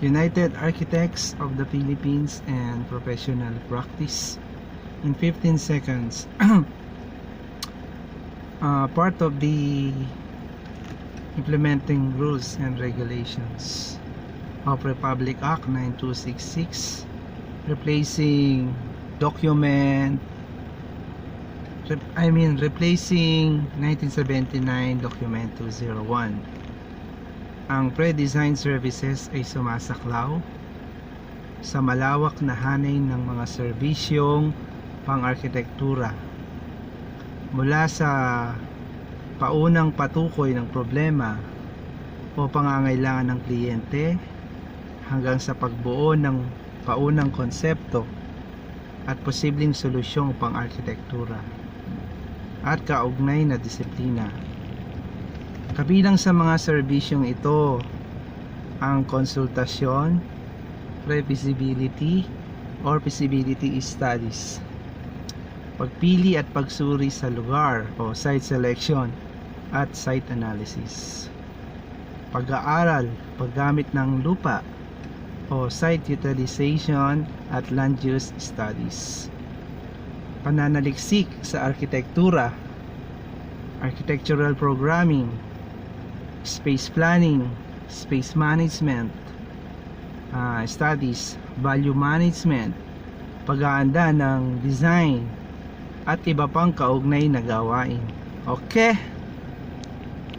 United Architects of the Philippines and Professional Practice in 15 seconds. Part of the implementing rules and regulations of Republic Act 9266, replacing replacing 1979 Document 201. Ang pre-design services ay sumasaklaw sa malawak na hanay ng mga serbisyong pang-arkitektura, mula sa paunang patukoy ng problema o pangangailangan ng kliyente hanggang sa pagbuo ng paunang konsepto at posibleng solusyong pang-arkitektura at kaugnay na disiplina. Kabilang sa mga serbisyong ito ang konsultasyon, pre-feasibility or feasibility studies, pagpili at pagsuri sa lugar o site selection at site analysis, pag-aaral, paggamit ng lupa o site utilization at land use studies, pananaliksik sa arkitektura, architectural programming, space planning, space management studies, value management, pag-aanda ng design at iba pang kaugnay na gawain. Okay?